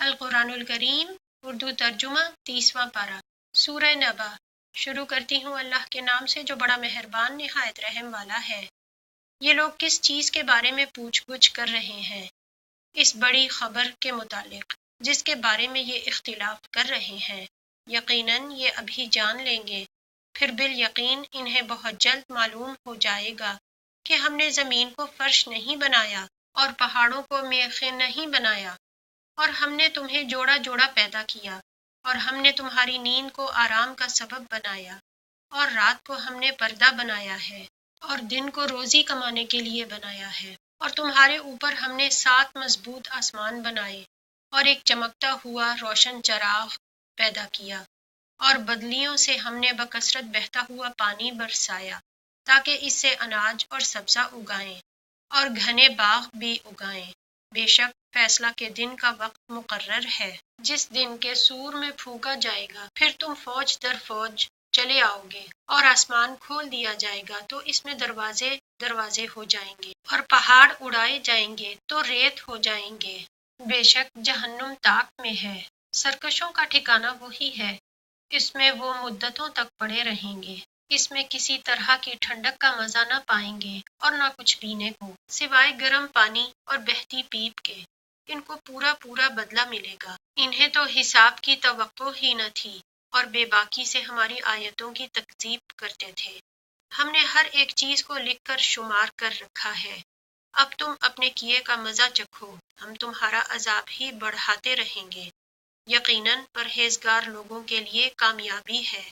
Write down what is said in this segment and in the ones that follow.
القرآن الکریم اردو ترجمہ 30واں پارہ سورہ نبا۔ شروع کرتی ہوں اللہ کے نام سے جو بڑا مہربان نہایت رحم والا ہے۔ یہ لوگ کس چیز کے بارے میں پوچھ گچھ کر رہے ہیں؟ اس بڑی خبر کے متعلق جس کے بارے میں یہ اختلاف کر رہے ہیں۔ یقیناً یہ ابھی جان لیں گے، پھر بالیقین انہیں بہت جلد معلوم ہو جائے گا کہ ہم نے زمین کو فرش نہیں بنایا اور پہاڑوں کو میخیں نہیں بنایا، اور ہم نے تمہیں جوڑا جوڑا پیدا کیا، اور ہم نے تمہاری نیند کو آرام کا سبب بنایا، اور رات کو ہم نے پردہ بنایا ہے، اور دن کو روزی کمانے کے لیے بنایا ہے، اور تمہارے اوپر ہم نے 7 مضبوط آسمان بنائے، اور ایک چمکتا ہوا روشن چراغ پیدا کیا، اور بدلیوں سے ہم نے بکثرت بہتا ہوا پانی برسایا تاکہ اس سے اناج اور سبزہ اگائیں اور گھنے باغ بھی اگائیں۔ بے شک فیصلہ کے دن کا وقت مقرر ہے، جس دن کے سور میں پھونکا جائے گا، پھر تم فوج در فوج چلے آؤ گے، اور آسمان کھول دیا جائے گا تو اس میں دروازے دروازے ہو جائیں گے، اور پہاڑ اڑائے جائیں گے تو ریت ہو جائیں گے۔ بے شک جہنم تاک میں ہے، سرکشوں کا ٹھکانہ وہی ہے، اس میں وہ مدتوں تک پڑے رہیں گے، اس میں کسی طرح کی ٹھنڈک کا مزہ نہ پائیں گے اور نہ کچھ پینے کو سوائے گرم پانی اور بہتی پیپ کے۔ ان کو پورا پورا بدلہ ملے گا۔ انہیں تو حساب کی توقع ہی نہ تھی اور بے باکی سے ہماری آیتوں کی تکذیب کرتے تھے۔ ہم نے ہر ایک چیز کو لکھ کر شمار کر رکھا ہے، اب تم اپنے کیے کا مزہ چکھو، ہم تمہارا عذاب ہی بڑھاتے رہیں گے۔ یقیناً پرہیزگار لوگوں کے لیے کامیابی ہے،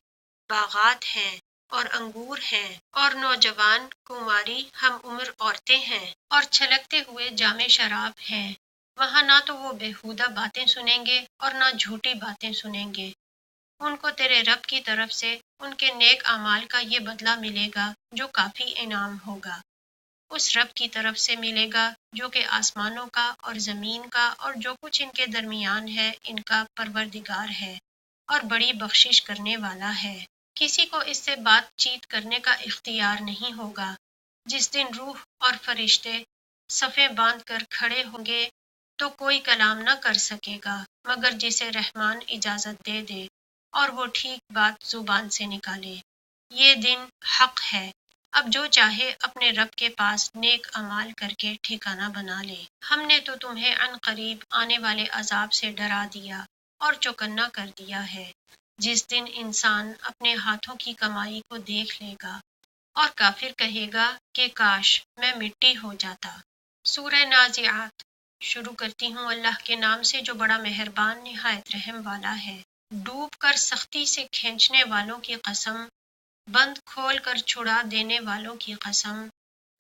باغات ہیں اور انگور ہیں اور نوجوان کماری ہم عمر عورتیں ہیں اور چھلکتے ہوئے جام شراب ہیں۔ وہاں نہ تو وہ بیہودہ باتیں سنیں گے اور نہ جھوٹی باتیں سنیں گے۔ ان کو تیرے رب کی طرف سے ان کے نیک اعمال کا یہ بدلہ ملے گا جو کافی انعام ہوگا، اس رب کی طرف سے ملے گا جو کہ آسمانوں کا اور زمین کا اور جو کچھ ان کے درمیان ہے ان کا پروردگار ہے اور بڑی بخشش کرنے والا ہے۔ کسی کو اس سے بات چیت کرنے کا اختیار نہیں ہوگا۔ جس دن روح اور فرشتے صفیں باندھ کر کھڑے ہوں گے تو کوئی کلام نہ کر سکے گا مگر جسے رحمان اجازت دے دے اور وہ ٹھیک بات زبان سے نکالے۔ یہ دن حق ہے، اب جو چاہے اپنے رب کے پاس نیک اعمال کر کے ٹھکانہ بنا لے۔ ہم نے تو تمہیں عن قریب آنے والے عذاب سے ڈرا دیا اور چوکنا کر دیا ہے، جس دن انسان اپنے ہاتھوں کی کمائی کو دیکھ لے گا اور کافر کہے گا کہ کاش میں مٹی ہو جاتا۔ سورہ نازعات۔ شروع کرتی ہوں اللہ کے نام سے جو بڑا مہربان نہایت رحم والا ہے۔ ڈوب کر سختی سے کھینچنے والوں کی قسم، بند کھول کر چھڑا دینے والوں کی قسم،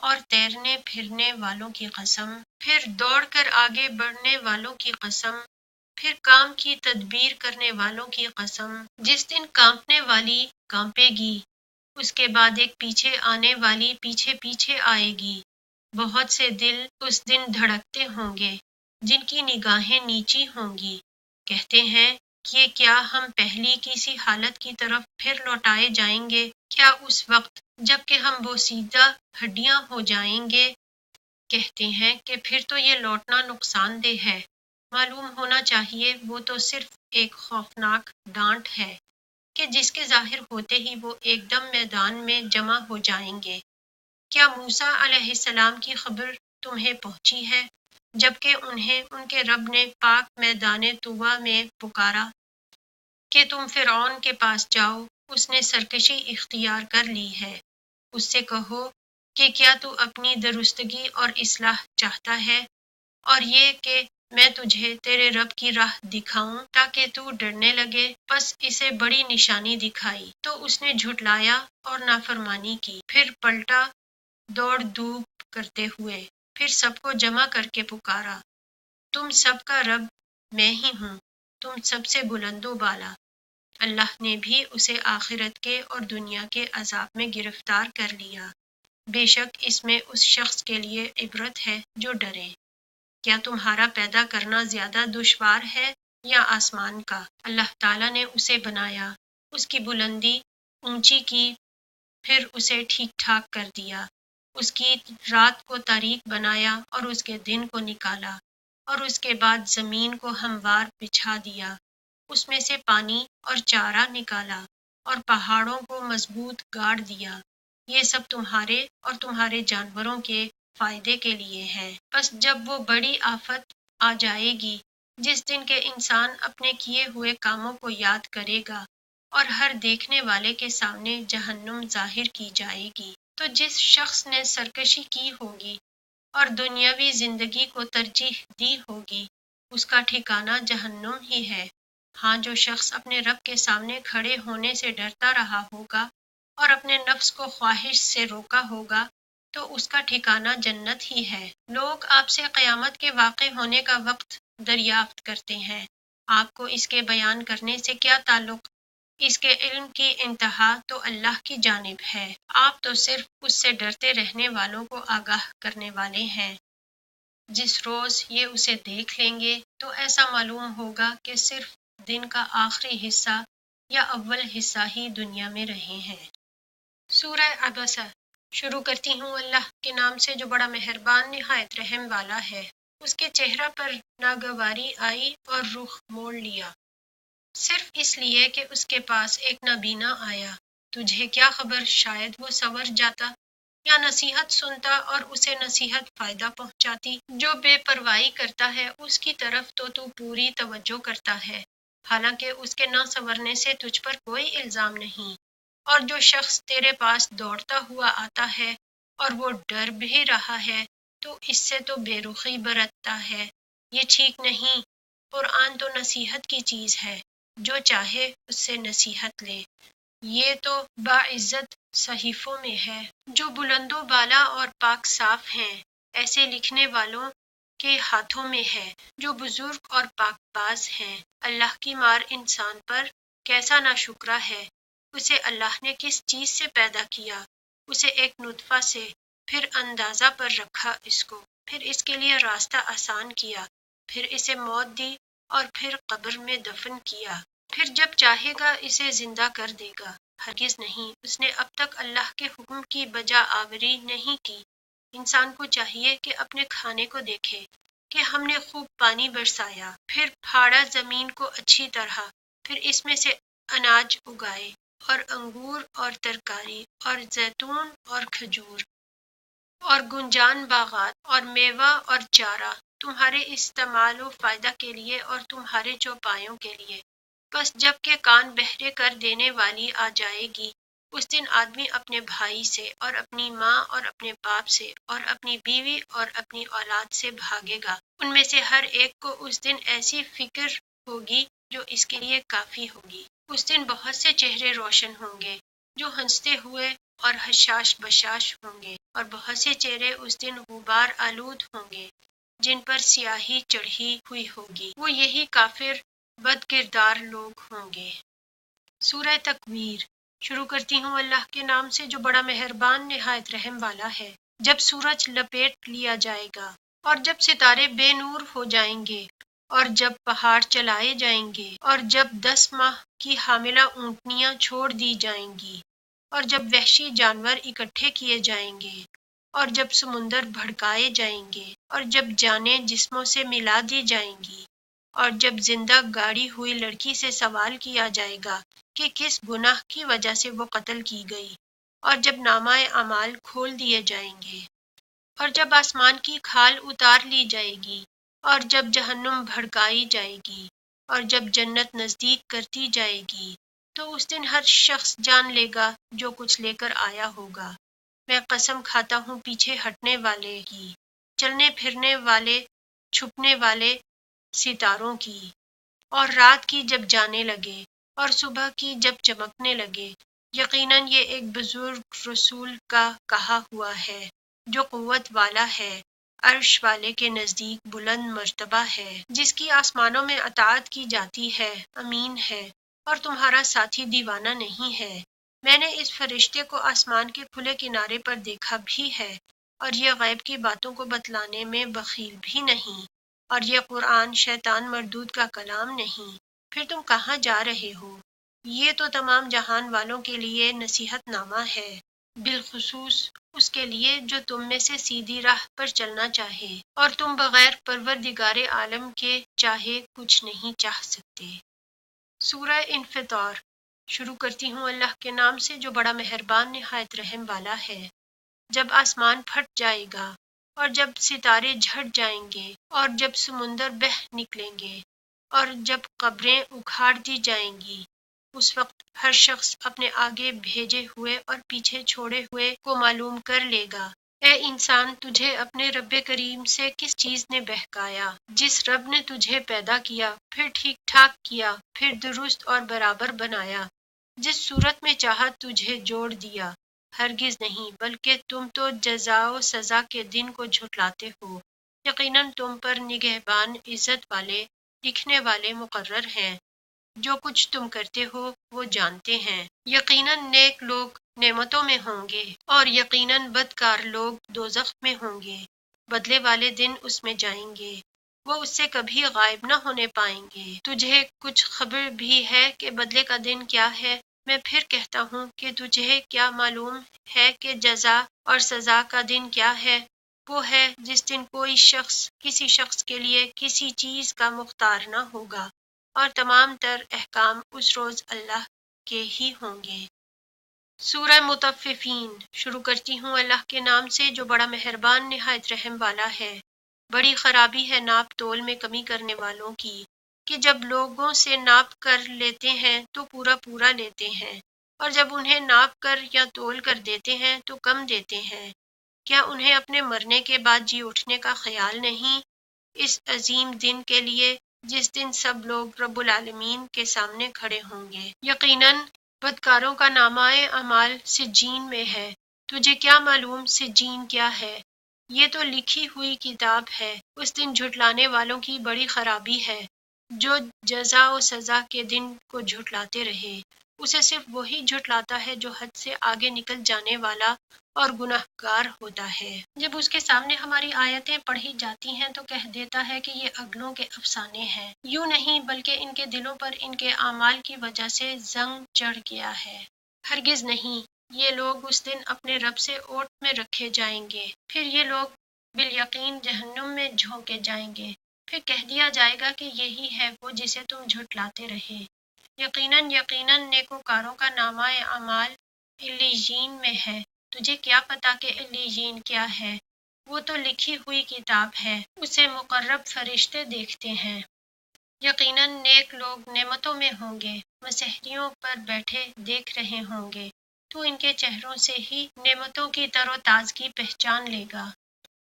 اور تیرنے پھرنے والوں کی قسم، پھر دوڑ کر آگے بڑھنے والوں کی قسم، پھر کام کی تدبیر کرنے والوں کی قسم۔ جس دن کانپنے والی کانپے گی، اس کے بعد ایک پیچھے آنے والی پیچھے پیچھے آئے گی۔ بہت سے دل اس دن دھڑکتے ہوں گے جن کی نگاہیں نیچی ہوں گی، کہتے ہیں کہ کیا ہم پہلی کسی حالت کی طرف پھر لوٹائے جائیں گے؟ کیا اس وقت جب کہ ہم بوسیدہ ہڈیاں ہو جائیں گے؟ کہتے ہیں کہ پھر تو یہ لوٹنا نقصان دہ ہے۔ معلوم ہونا چاہیے وہ تو صرف ایک خوفناک ڈانٹ ہے کہ جس کے ظاہر ہوتے ہی وہ ایک دم میدان میں جمع ہو جائیں گے۔ کیا موسیٰ علیہ السلام کی خبر تمہیں پہنچی ہے جبکہ انہیں ان کے رب نے پاک میدان طویٰ میں پکارا کہ تم فرعون کے پاس جاؤ، اس نے سرکشی اختیار کر لی ہے، اس سے کہو کہ کیا تو اپنی درستگی اور اصلاح چاہتا ہے، اور یہ کہ میں تجھے تیرے رب کی راہ دکھاؤں تاکہ تو ڈرنے لگے۔ پس اسے بڑی نشانی دکھائی تو اس نے جھٹلایا اور نافرمانی کی، پھر پلٹا دوڑ دھوپ کرتے ہوئے، پھر سب کو جمع کر کے پکارا، تم سب کا رب میں ہی ہوں، تم سب سے بلند و بالا۔ اللہ نے بھی اسے آخرت کے اور دنیا کے عذاب میں گرفتار کر لیا۔ بے شک اس میں اس شخص کے لیے عبرت ہے جو ڈرے۔ کیا تمہارا پیدا کرنا زیادہ دشوار ہے یا آسمان کا؟ اللہ تعالیٰ نے اسے بنایا، اس کی بلندی اونچی کی، پھر اسے ٹھیک ٹھاک کر دیا، اس کی رات کو تاریک بنایا اور اس کے دن کو نکالا، اور اس کے بعد زمین کو ہموار بچھا دیا، اس میں سے پانی اور چارہ نکالا اور پہاڑوں کو مضبوط گاڑ دیا، یہ سب تمہارے اور تمہارے جانوروں کے فائدے کے لیے ہے۔ بس جب وہ بڑی آفت آ جائے گی، جس دن کے انسان اپنے کیے ہوئے کاموں کو یاد کرے گا اور ہر دیکھنے والے کے سامنے جہنم ظاہر کی جائے گی، تو جس شخص نے سرکشی کی ہوگی اور دنیاوی زندگی کو ترجیح دی ہوگی، اس کا ٹھکانہ جہنم ہی ہے۔ ہاں، جو شخص اپنے رب کے سامنے کھڑے ہونے سے ڈرتا رہا ہوگا اور اپنے نفس کو خواہش سے روکا ہوگا، تو اس کا ٹھکانہ جنت ہی ہے۔ لوگ آپ سے قیامت کے واقع ہونے کا وقت دریافت کرتے ہیں، آپ کو اس کے بیان کرنے سے کیا تعلق؟ اس کے علم کی انتہا تو اللہ کی جانب ہے، آپ تو صرف اس سے ڈرتے رہنے والوں کو آگاہ کرنے والے ہیں۔ جس روز یہ اسے دیکھ لیں گے تو ایسا معلوم ہوگا کہ صرف دن کا آخری حصہ یا اول حصہ ہی دنیا میں رہے ہیں۔ سورہ عبسہ۔ شروع کرتی ہوں اللہ کے نام سے جو بڑا مہربان نہایت رحم والا ہے۔ اس کے چہرہ پر ناگواری آئی اور رخ موڑ لیا، صرف اس لیے کہ اس کے پاس ایک نابینا آیا۔ تجھے کیا خبر، شاید وہ سنور جاتا یا نصیحت سنتا اور اسے نصیحت فائدہ پہنچاتی۔ جو بے پرواہی کرتا ہے اس کی طرف تو پوری توجہ کرتا ہے، حالانکہ اس کے نہ سنورنے سے تجھ پر کوئی الزام نہیں۔ اور جو شخص تیرے پاس دوڑتا ہوا آتا ہے اور وہ ڈر بھی رہا ہے تو اس سے تو بے رخی برتتا ہے، یہ ٹھیک نہیں۔ قرآن تو نصیحت کی چیز ہے، جو چاہے اس سے نصیحت لے۔ یہ تو باعزت صحیفوں میں ہے جو بلند و بالا اور پاک صاف ہیں، ایسے لکھنے والوں کے ہاتھوں میں ہے جو بزرگ اور پاک باز ہیں۔ اللہ کی مار انسان پر کیسا ناشکرا ہے، اسے اللہ نے کس چیز سے پیدا کیا، اسے ایک نطفہ سے، پھر اندازہ پر رکھا اس کو، پھر اس کے لیے راستہ آسان کیا، پھر اسے موت دی اور پھر قبر میں دفن کیا، پھر جب چاہے گا اسے زندہ کر دے گا۔ ہرگز نہیں، اس نے اب تک اللہ کے حکم کی بجا آوری نہیں کی۔ انسان کو چاہیے کہ اپنے کھانے کو دیکھے کہ ہم نے خوب پانی برسایا، پھر پھاڑا زمین کو اچھی طرح، پھر اس میں سے اناج اگائے اور انگور اور ترکاری اور زیتون اور کھجور اور گنجان باغات اور میوہ اور چارہ تمہارے استعمال و فائدہ کے لیے اور تمہارے چوپایوں کے لیے۔ بس جب کہ کان بہرے کر دینے والی آ جائے گی، اس دن آدمی اپنے بھائی سے اور اپنی ماں اور اپنے باپ سے اور اپنی بیوی اور اپنی اولاد سے بھاگے گا۔ ان میں سے ہر ایک کو اس دن ایسی فکر ہوگی جو اس کے لیے کافی ہوگی۔ اس دن بہت سے چہرے روشن ہوں گے جو ہنستے ہوئے اور حشاش بشاش ہوں گے، اور بہت سے چہرے اس دن غبار آلود ہوں گے جن پر سیاہی چڑھی ہوئی ہوگی، وہ یہی کافر بد کردار لوگ ہوں گے۔ سورہ تکویر۔ شروع کرتی ہوں اللہ کے نام سے جو بڑا مہربان نہایت رحم والا ہے۔ جب سورج لپیٹ لیا جائے گا اور جب ستارے بے نور ہو جائیں گے اور جب پہاڑ چلائے جائیں گے اور جب 10 ماہ کی حاملہ اونٹنیاں چھوڑ دی جائیں گی اور جب وحشی جانور اکٹھے کیے جائیں گے اور جب سمندر بھڑکائے جائیں گے اور جب جانیں جسموں سے ملا دی جائیں گی اور جب زندہ گاڑی ہوئی لڑکی سے سوال کیا جائے گا کہ کس گناہ کی وجہ سے وہ قتل کی گئی، اور جب نامہ اعمال کھول دیے جائیں گے اور جب آسمان کی کھال اتار لی جائے گی اور جب جہنم بھڑکائی جائے گی اور جب جنت نزدیک کرتی جائے گی، تو اس دن ہر شخص جان لے گا جو کچھ لے کر آیا ہوگا۔ میں قسم کھاتا ہوں پیچھے ہٹنے والے کی، چلنے پھرنے والے، چھپنے والے ستاروں کی، اور رات کی جب جانے لگے اور صبح کی جب چمکنے لگے۔ یقیناً یہ ایک بزرگ رسول کا کہا ہوا ہے جو قوت والا ہے، عرش والے کے نزدیک بلند مرتبہ ہے، جس کی آسمانوں میں اطاعت کی جاتی ہے، امین ہے اور تمہارا ساتھی دیوانہ نہیں ہے۔ میں نے اس فرشتے کو آسمان کے کھلے کنارے پر دیکھا بھی ہے، اور یہ غیب کی باتوں کو بتلانے میں بخیل بھی نہیں، اور یہ قرآن شیطان مردود کا کلام نہیں۔ پھر تم کہاں جا رہے ہو؟ یہ تو تمام جہان والوں کے لیے نصیحت نامہ ہے۔ بالخصوص اس کے لیے جو تم میں سے سیدھی راہ پر چلنا چاہے، اور تم بغیر پروردگار عالم کے چاہے کچھ نہیں چاہ سکتے۔ سورہ انفطار۔ شروع کرتی ہوں اللہ کے نام سے جو بڑا مہربان نہایت رحم والا ہے۔ جب آسمان پھٹ جائے گا اور جب ستارے جھٹ جائیں گے اور جب سمندر بہہ نکلیں گے اور جب قبریں اکھاڑ دی جائیں گی، اس وقت ہر شخص اپنے آگے بھیجے ہوئے اور پیچھے چھوڑے ہوئے کو معلوم کر لے گا۔ اے انسان، تجھے اپنے رب کریم سے کس چیز نے بہکایا؟ جس رب نے تجھے پیدا کیا، پھر ٹھیک ٹھاک کیا، پھر درست اور برابر بنایا، جس صورت میں چاہا تجھے جوڑ دیا۔ ہرگز نہیں، بلکہ تم تو جزا و سزا کے دن کو جھٹلاتے ہو۔ یقیناً تم پر نگہبان عزت والے، دکھنے والے مقرر ہیں۔ جو کچھ تم کرتے ہو وہ جانتے ہیں۔ یقیناً نیک لوگ نعمتوں میں ہوں گے اور یقیناً بدکار لوگ دوزخ میں ہوں گے۔ بدلے والے دن اس میں جائیں گے، وہ اس سے کبھی غائب نہ ہونے پائیں گے۔ تجھے کچھ خبر بھی ہے کہ بدلے کا دن کیا ہے؟ میں پھر کہتا ہوں کہ تجھے کیا معلوم ہے کہ جزا اور سزا کا دن کیا ہے؟ وہ ہے جس دن کوئی شخص کسی شخص کے لیے کسی چیز کا مختار نہ ہوگا، اور تمام تر احکام اس روز اللہ کے ہی ہوں گے۔ سورہ مطففین۔ شروع کرتی ہوں اللہ کے نام سے جو بڑا مہربان نہایت رحم والا ہے۔ بڑی خرابی ہے ناپ تول میں کمی کرنے والوں کی، کہ جب لوگوں سے ناپ کر لیتے ہیں تو پورا پورا لیتے ہیں، اور جب انہیں ناپ کر یا تول کر دیتے ہیں تو کم دیتے ہیں۔ کیا انہیں اپنے مرنے کے بعد جی اٹھنے کا خیال نہیں؟ اس عظیم دن کے لیے جس دن سب لوگ رب العالمین کے سامنے کھڑے ہوں گے۔ یقیناً بدکاروں کا نامہ اعمال سجین میں ہے۔ تجھے کیا معلوم سجین کیا ہے؟ یہ تو لکھی ہوئی کتاب ہے۔ اس دن جھٹلانے والوں کی بڑی خرابی ہے۔ جو جزا و سزا کے دن کو جھٹلاتے رہے، اسے صرف وہی جھٹلاتا ہے جو حد سے آگے نکل جانے والا اور گناہ گار ہوتا ہے۔ جب اس کے سامنے ہماری آیتیں پڑھی جاتی ہیں تو کہہ دیتا ہے کہ یہ اگلوں کے افسانے ہیں۔ یوں نہیں، بلکہ ان کے دلوں پر ان کے اعمال کی وجہ سے زنگ چڑھ گیا ہے۔ ہرگز نہیں، یہ لوگ اس دن اپنے رب سے اوٹ میں رکھے جائیں گے، پھر یہ لوگ بالیقین جہنم میں جھونکے جائیں گے۔ پھر کہہ دیا جائے گا کہ یہی ہے وہ جسے تم جھٹلاتے رہے۔ یقیناً یقیناً نیکوکاروں کا نامہ اعمال علیین میں ہے۔ تجھے کیا پتا کہ علیین کیا ہے؟ وہ تو لکھی ہوئی کتاب ہے، اسے مقرب فرشتے دیکھتے ہیں۔ یقیناً نیک لوگ نعمتوں میں ہوں گے، مسحریوں پر بیٹھے دیکھ رہے ہوں گے، تو ان کے چہروں سے ہی نعمتوں کی تر و تازگی پہچان لے گا۔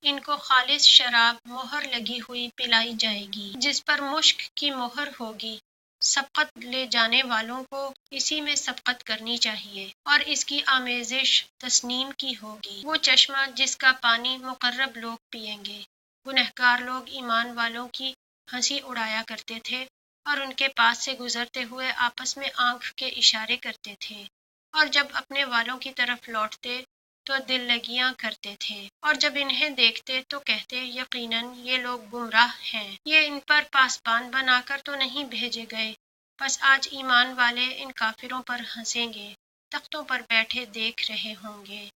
ان کو خالص شراب مہر لگی ہوئی پلائی جائے گی، جس پر مشک کی مہر ہوگی۔ سبقت لے جانے والوں کو اسی میں سبقت کرنی چاہیے، اور اس کی آمیزش تسنیم کی ہوگی۔ وہ چشمہ جس کا پانی مقرب لوگ پئیں گے۔ گنہگار لوگ ایمان والوں کی ہنسی اڑایا کرتے تھے، اور ان کے پاس سے گزرتے ہوئے آپس میں آنکھ کے اشارے کرتے تھے، اور جب اپنے والوں کی طرف لوٹتے تو دل لگیاں کرتے تھے، اور جب انہیں دیکھتے تو کہتے یقیناً یہ لوگ گمراہ ہیں، یہ ان پر پاسبان بنا کر تو نہیں بھیجے گئے۔ بس آج ایمان والے ان کافروں پر ہنسیں گے، تختوں پر بیٹھے دیکھ رہے ہوں گے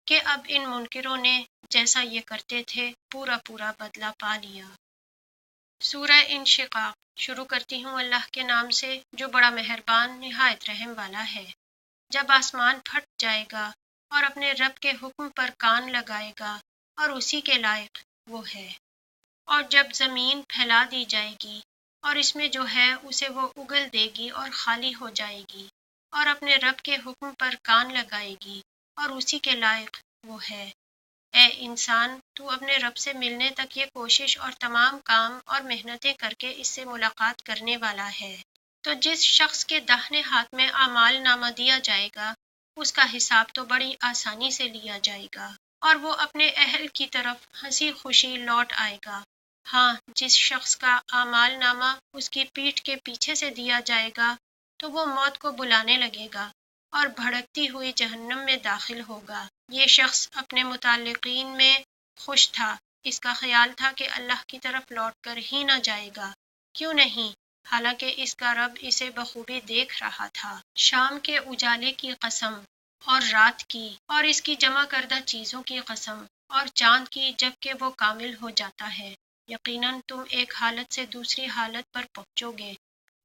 کہ اب ان منکروں نے جیسا یہ کرتے تھے پورا پورا بدلہ پا لیا۔ سورہ انشقاق۔ شروع کرتی ہوں اللہ کے نام سے جو بڑا مہربان نہایت رحم والا ہے۔ جب آسمان پھٹ جائے گا اور اپنے رب کے حکم پر کان لگائے گا، اور اسی کے لائق وہ ہے، اور جب زمین پھیلا دی جائے گی اور اس میں جو ہے اسے وہ اگل دے گی اور خالی ہو جائے گی، اور اپنے رب کے حکم پر کان لگائے گی، اور اسی کے لائق وہ ہے۔ اے انسان، تو اپنے رب سے ملنے تک یہ کوشش اور تمام کام اور محنتیں کر کے اس سے ملاقات کرنے والا ہے۔ تو جس شخص کے داہنے ہاتھ میں اعمال نامہ دیا جائے گا، اس کا حساب تو بڑی آسانی سے لیا جائے گا، اور وہ اپنے اہل کی طرف ہنسی خوشی لوٹ آئے گا۔ ہاں، جس شخص کا اعمال نامہ اس کی پیٹھ کے پیچھے سے دیا جائے گا تو وہ موت کو بلانے لگے گا اور بھڑکتی ہوئی جہنم میں داخل ہوگا۔ یہ شخص اپنے متعلقین میں خوش تھا، اس کا خیال تھا کہ اللہ کی طرف لوٹ کر ہی نہ جائے گا۔ کیوں نہیں؟ حالانکہ اس کا رب اسے بخوبی دیکھ رہا تھا۔ شام کے اجالے کی قسم، اور رات کی اور اس کی جمع کردہ چیزوں کی قسم، اور چاند کی جب کہ وہ کامل ہو جاتا ہے۔ یقیناً تم ایک حالت سے دوسری حالت پر پہنچو گے۔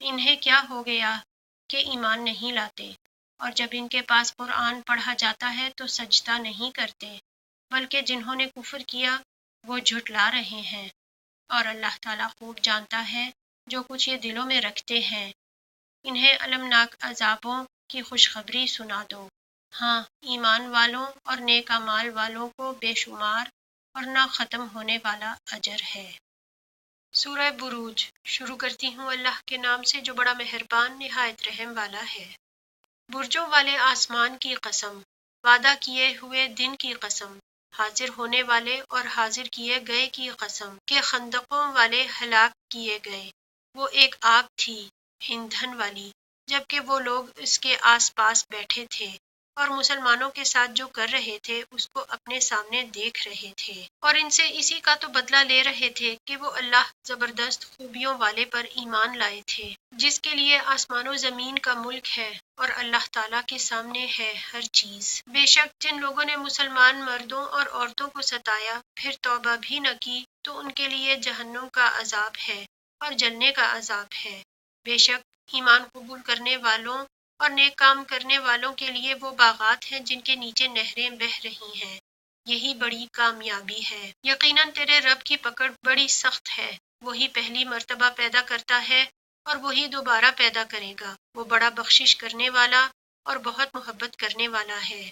انہیں کیا ہو گیا کہ ایمان نہیں لاتے، اور جب ان کے پاس قرآن پڑھا جاتا ہے تو سجدہ نہیں کرتے، بلکہ جنہوں نے کفر کیا وہ جھٹلا رہے ہیں، اور اللہ تعالیٰ خوب جانتا ہے جو کچھ یہ دلوں میں رکھتے ہیں۔ انہیں المناک عذابوں کی خوشخبری سنا دو۔ ہاں، ایمان والوں اور نیک اعمال والوں کو بے شمار اور نہ ختم ہونے والا اجر ہے۔ سورہ بروج شروع کرتی ہوں اللہ کے نام سے جو بڑا مہربان نہایت رحم والا ہے۔ برجوں والے آسمان کی قسم، وعدہ کیے ہوئے دن کی قسم، حاضر ہونے والے اور حاضر کیے گئے کی قسم کہ خندقوں والے ہلاک کیے گئے۔ وہ ایک آگ تھی ایندھن والی، جبکہ وہ لوگ اس کے آس پاس بیٹھے تھے اور مسلمانوں کے ساتھ جو کر رہے تھے اس کو اپنے سامنے دیکھ رہے تھے، اور ان سے اسی کا تو بدلہ لے رہے تھے کہ وہ اللہ زبردست خوبیوں والے پر ایمان لائے تھے، جس کے لیے آسمان و زمین کا ملک ہے اور اللہ تعالیٰ کے سامنے ہے ہر چیز۔ بے شک جن لوگوں نے مسلمان مردوں اور عورتوں کو ستایا پھر توبہ بھی نہ کی تو ان کے لیے جہنم کا عذاب ہے اور جلنے کا عذاب ہے۔ بے شک ایمان قبول کرنے والوں اور نیک کام کرنے والوں کے لیے وہ باغات ہیں جن کے نیچے نہریں بہہ رہی ہیں، یہی بڑی کامیابی ہے۔ یقیناً تیرے رب کی پکڑ بڑی سخت ہے، وہی پہلی مرتبہ پیدا کرتا ہے اور وہی دوبارہ پیدا کرے گا، وہ بڑا بخشش کرنے والا اور بہت محبت کرنے والا ہے۔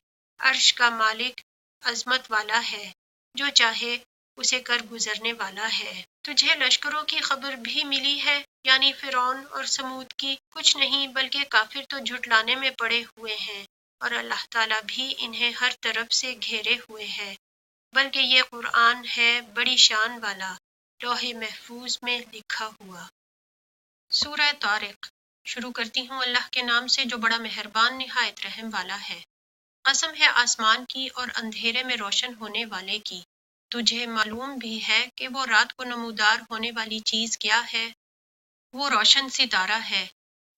عرش کا مالک عظمت والا ہے، جو چاہے اسے کر گزرنے والا ہے۔ تجھے لشکروں کی خبر بھی ملی ہے، یعنی فرعون اور سمود کی؟ کچھ نہیں، بلکہ کافر تو جھٹلانے میں پڑے ہوئے ہیں، اور اللہ تعالیٰ بھی انہیں ہر طرف سے گھیرے ہوئے ہے۔ بلکہ یہ قرآن ہے بڑی شان والا، لوح محفوظ میں لکھا ہوا۔ سورہ طارق شروع کرتی ہوں اللہ کے نام سے جو بڑا مہربان نہایت رحم والا ہے۔ قسم ہے آسمان کی اور اندھیرے میں روشن ہونے والے کی۔ تجھے معلوم بھی ہے کہ وہ رات کو نمودار ہونے والی چیز کیا ہے؟ وہ روشن ستارہ ہے،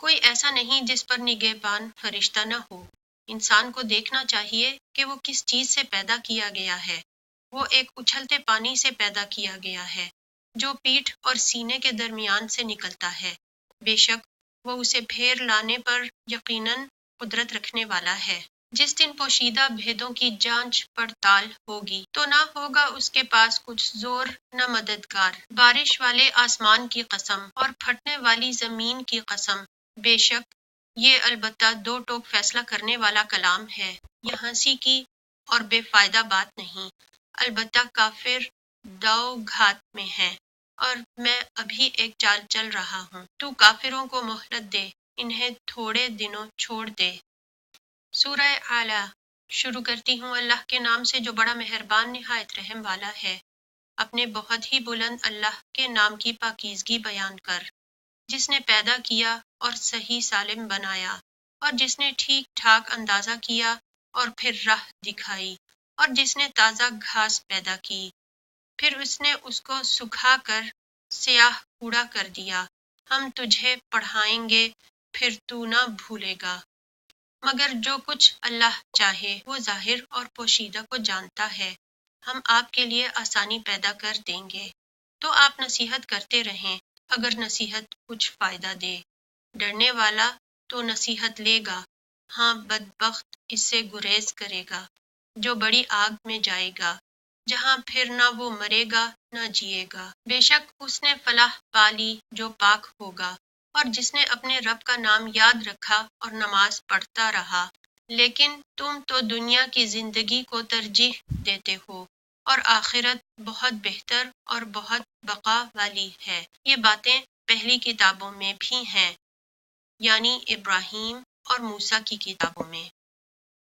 کوئی ایسا نہیں جس پر نگہبان فرشتہ نہ ہو۔ انسان کو دیکھنا چاہیے کہ وہ کس چیز سے پیدا کیا گیا ہے۔ وہ ایک اچھلتے پانی سے پیدا کیا گیا ہے جو پیٹھ اور سینے کے درمیان سے نکلتا ہے۔ بے شک وہ اسے پھیر لانے پر یقیناً قدرت رکھنے والا ہے۔ جس دن پوشیدہ بھیدوں کی جانچ پڑتال ہوگی تو نہ ہوگا اس کے پاس کچھ زور نہ مددگار۔ بارش والے آسمان کی قسم اور پھٹنے والی زمین کی قسم، بے شک یہ البتہ دو ٹوک فیصلہ کرنے والا کلام ہے، یہ ہنسی کی اور بے فائدہ بات نہیں۔ البتہ کافر داؤ گھات میں ہے، اور میں ابھی ایک چال چل رہا ہوں۔ تو کافروں کو مہلت دے، انہیں تھوڑے دنوں چھوڑ دے۔ سورہ اعلیٰ شروع کرتی ہوں اللہ کے نام سے جو بڑا مہربان نہایت رحم والا ہے۔ اپنے بہت ہی بلند اللہ کے نام کی پاکیزگی بیان کر، جس نے پیدا کیا اور صحیح سالم بنایا، اور جس نے ٹھیک ٹھاک اندازہ کیا اور پھر راہ دکھائی، اور جس نے تازہ گھاس پیدا کی، پھر اس نے اس کو سکھا کر سیاہ کوڑا کر دیا۔ ہم تجھے پڑھائیں گے پھر تو نہ بھولے گا، مگر جو کچھ اللہ چاہے وہ ظاہر اور پوشیدہ کو جانتا ہے۔ ہم آپ کے لیے آسانی پیدا کر دیں گے، تو آپ نصیحت کرتے رہیں اگر نصیحت کچھ فائدہ دے۔ ڈرنے والا تو نصیحت لے گا، ہاں بدبخت اس سے گریز کرے گا جو بڑی آگ میں جائے گا، جہاں پھر نہ وہ مرے گا نہ جیے گا۔ بے شک اس نے فلاح پا لی جو پاک ہوگا، اور جس نے اپنے رب کا نام یاد رکھا اور نماز پڑھتا رہا۔ لیکن تم تو دنیا کی زندگی کو ترجیح دیتے ہو، اور آخرت بہت بہتر اور بہت بقا والی ہے۔ یہ باتیں پہلی کتابوں میں بھی ہیں، یعنی ابراہیم اور موسیٰ کی کتابوں میں۔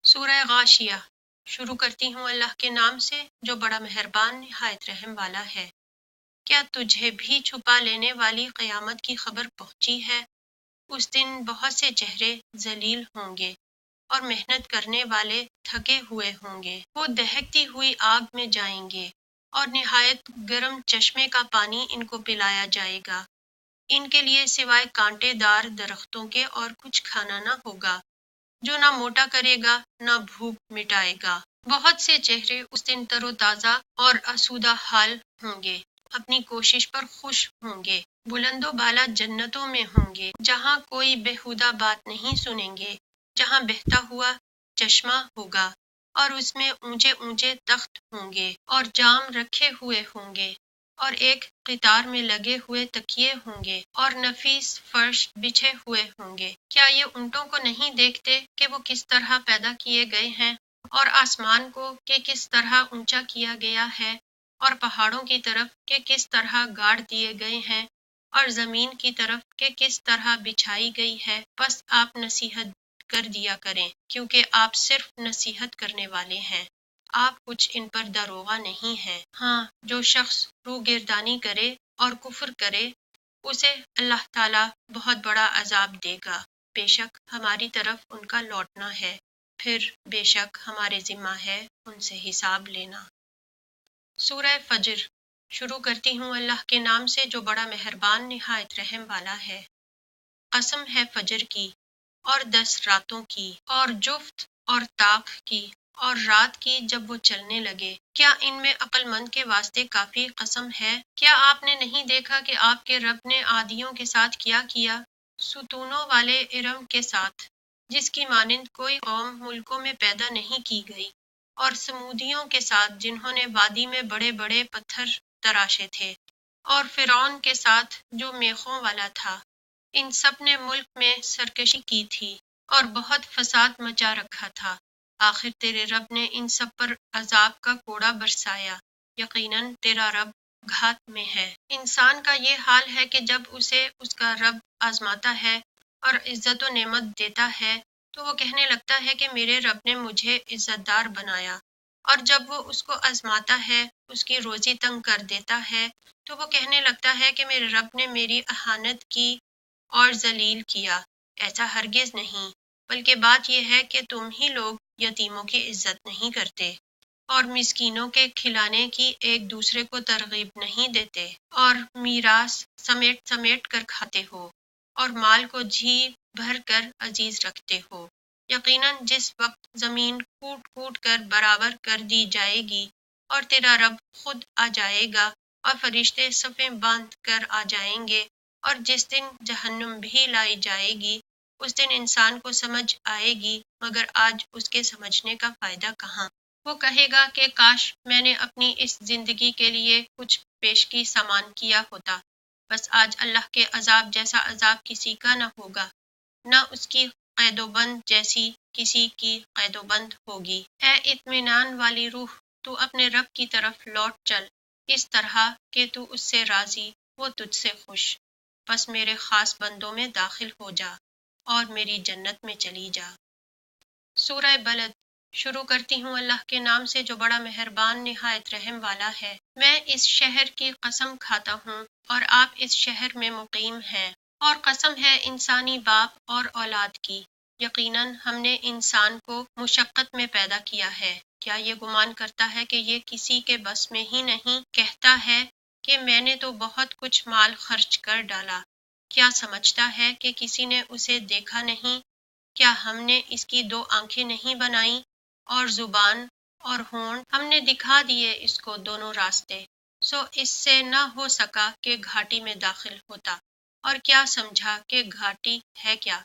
سورہ غاشیہ شروع کرتی ہوں اللہ کے نام سے جو بڑا مہربان نہایت رحم والا ہے۔ کیا تجھے بھی چھپا لینے والی قیامت کی خبر پہنچی ہے؟ اس دن بہت سے چہرے ذلیل ہوں گے اور محنت کرنے والے تھکے ہوئے ہوں گے۔ وہ دہکتی ہوئی آگ میں جائیں گے اور نہایت گرم چشمے کا پانی ان کو پلایا جائے گا۔ ان کے لیے سوائے کانٹے دار درختوں کے اور کچھ کھانا نہ ہوگا، جو نہ موٹا کرے گا نہ بھوک مٹائے گا۔ بہت سے چہرے اس دن تر و تازہ اور آسودہ حال ہوں گے، اپنی کوشش پر خوش ہوں گے، بلند و بالا جنتوں میں ہوں گے، جہاں کوئی بیہودہ بات نہیں سنیں گے، جہاں بہتا ہوا چشمہ ہوگا اور اس میں اونچے اونچے تخت ہوں گے اور جام رکھے ہوئے ہوں گے اور ایک قطار میں لگے ہوئے تکیے ہوں گے اور نفیس فرش بچھے ہوئے ہوں گے۔ کیا یہ اونٹوں کو نہیں دیکھتے کہ وہ کس طرح پیدا کیے گئے ہیں، اور آسمان کو کہ کس طرح اونچا کیا گیا ہے، اور پہاڑوں کی طرف کہ کس طرح گاڑ دیے گئے ہیں، اور زمین کی طرف کہ کس طرح بچھائی گئی ہے؟ بس آپ نصیحت کر دیا کریں، کیونکہ آپ صرف نصیحت کرنے والے ہیں، آپ کچھ ان پر داروغہ نہیں ہیں۔ ہاں، جو شخص روگردانی کرے اور کفر کرے، اسے اللہ تعالیٰ بہت بڑا عذاب دے گا۔ بے شک ہماری طرف ان کا لوٹنا ہے، پھر بے شک ہمارے ذمہ ہے ان سے حساب لینا۔ سورہ فجر۔ شروع کرتی ہوں اللہ کے نام سے جو بڑا مہربان نہایت رحم والا ہے۔ قسم ہے فجر کی اور 10 راتوں کی، اور جفت اور طاق کی، اور رات کی جب وہ چلنے لگے۔ کیا ان میں عقل مند کے واسطے کافی قسم ہے؟ کیا آپ نے نہیں دیکھا کہ آپ کے رب نے عادیوں کے ساتھ کیا کیا؟ ستونوں والے ارم کے ساتھ، جس کی مانند کوئی قوم ملکوں میں پیدا نہیں کی گئی، اور سمودیوں کے ساتھ جنہوں نے وادی میں بڑے بڑے پتھر تراشے تھے، اور فرعون کے ساتھ جو میخوں والا تھا۔ ان سب نے ملک میں سرکشی کی تھی اور بہت فساد مچا رکھا تھا۔ آخر تیرے رب نے ان سب پر عذاب کا کوڑا برسایا، یقیناً تیرا رب گھات میں ہے۔ انسان کا یہ حال ہے کہ جب اسے اس کا رب آزماتا ہے اور عزت و نعمت دیتا ہے تو وہ کہنے لگتا ہے کہ میرے رب نے مجھے عزت دار بنایا، اور جب وہ اس کو آزماتا ہے، اس کی روزی تنگ کر دیتا ہے، تو وہ کہنے لگتا ہے کہ میرے رب نے میری اہانت کی اور ذلیل کیا۔ ایسا ہرگز نہیں، بلکہ بات یہ ہے کہ تم ہی لوگ یتیموں کی عزت نہیں کرتے اور مسکینوں کے کھلانے کی ایک دوسرے کو ترغیب نہیں دیتے، اور میراث سمیٹ سمیٹ کر کھاتے ہو، اور مال کو جھی بھر کر عزیز رکھتے ہو۔ یقیناً جس وقت زمین کوٹ کوٹ کر برابر کر دی جائے گی اور تیرا رب خود آ جائے گا اور فرشتے صفیں باندھ کر آ جائیں گے، اور جس دن جہنم بھی لائی جائے گی، اس دن انسان کو سمجھ آئے گی، مگر آج اس کے سمجھنے کا فائدہ کہاں۔ وہ کہے گا کہ کاش میں نے اپنی اس زندگی کے لیے کچھ پیشگی سامان کیا ہوتا۔ بس آج اللہ کے عذاب جیسا عذاب کسی کا نہ ہوگا، نہ اس کی قید و بند جیسی کسی کی قید و بند ہوگی۔ اے اطمینان والی روح، تو اپنے رب کی طرف لوٹ چل، اس طرح کہ تو اس سے راضی، وہ تجھ سے خوش۔ بس میرے خاص بندوں میں داخل ہو جا اور میری جنت میں چلی جا۔ سورہ بلد۔ شروع کرتی ہوں اللہ کے نام سے جو بڑا مہربان نہایت رحم والا ہے۔ میں اس شہر کی قسم کھاتا ہوں اور آپ اس شہر میں مقیم ہیں، اور قسم ہے انسانی باپ اور اولاد کی، یقیناً ہم نے انسان کو مشقت میں پیدا کیا ہے۔ کیا یہ گمان کرتا ہے کہ یہ کسی کے بس میں ہی نہیں؟ کہتا ہے کہ میں نے تو بہت کچھ مال خرچ کر ڈالا۔ کیا سمجھتا ہے کہ کسی نے اسے دیکھا نہیں؟ کیا ہم نے اس کی 2 آنکھیں نہیں بنائیں، اور زبان اور ہونٹ؟ ہم نے دکھا دیے اس کو دونوں راستے، سو اس سے نہ ہو سکا کہ گھاٹی میں داخل ہوتا۔ اور کیا سمجھا کہ گھاٹی ہے کیا؟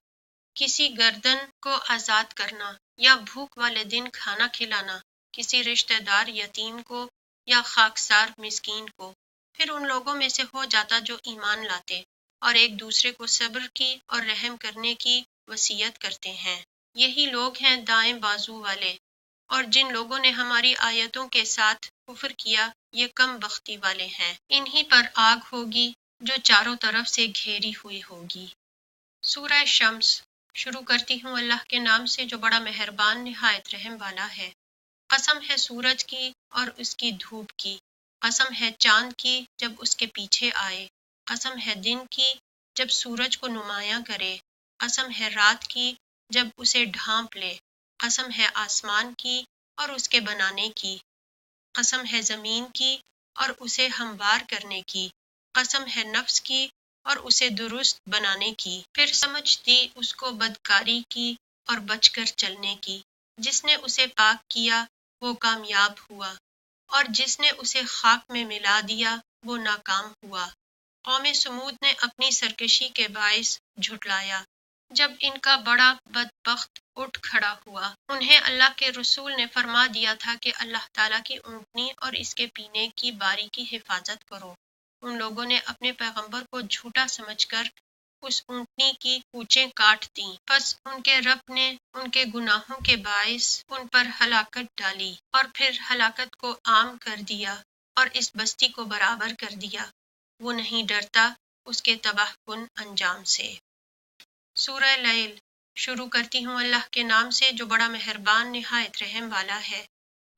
کسی گردن کو آزاد کرنا، یا بھوک والے دن کھانا کھلانا کسی رشتہ دار یتیم کو یا خاکسار مسکین کو۔ پھر ان لوگوں میں سے ہو جاتا جو ایمان لاتے اور ایک دوسرے کو صبر کی اور رحم کرنے کی وصیت کرتے ہیں۔ یہی لوگ ہیں دائیں بازو والے، اور جن لوگوں نے ہماری آیتوں کے ساتھ کفر کیا، یہ کم بختی والے ہیں۔ انہی پر آگ ہوگی جو چاروں طرف سے گھیری ہوئی ہوگی۔ سورہ شمس۔ شروع کرتی ہوں اللہ کے نام سے جو بڑا مہربان نہایت رحم والا ہے۔ قسم ہے سورج کی اور اس کی دھوپ کی، قسم ہے چاند کی جب اس کے پیچھے آئے، قسم ہے دن کی جب سورج کو نمایاں کرے، قسم ہے رات کی جب اسے ڈھانپ لے، قسم ہے آسمان کی اور اس کے بنانے کی، قسم ہے زمین کی اور اسے ہموار کرنے کی، قسم ہے نفس کی اور اسے درست بنانے کی۔ پھر سمجھ دی اس کو بدکاری کی اور بچ کر چلنے کی، جس نے اسے پاک کیا وہ کامیاب ہوا، اور جس نے اسے خاک میں ملا دیا وہ ناکام ہوا۔ قوم سمود نے اپنی سرکشی کے باعث جھٹلایا۔ جب ان کا بڑا بدبخت اٹھ کھڑا ہوا، انہیں اللہ کے رسول نے فرما دیا تھا کہ اللہ تعالیٰ کی اونٹنی اور اس کے پینے کی باری کی حفاظت کرو۔ ان لوگوں نے اپنے پیغمبر کو جھوٹا سمجھ کر اس اونٹنی کی پونچھیں کاٹ دیں، پس ان کے رب نے ان کے گناہوں کے باعث ان پر ہلاکت ڈالی اور پھر ہلاکت کو عام کر دیا اور اس بستی کو برابر کر دیا۔ وہ نہیں ڈرتا اس کے تباہ کن انجام سے۔ سورہ لیل، شروع کرتی ہوں اللہ کے نام سے جو بڑا مہربان نہایت رحم والا ہے۔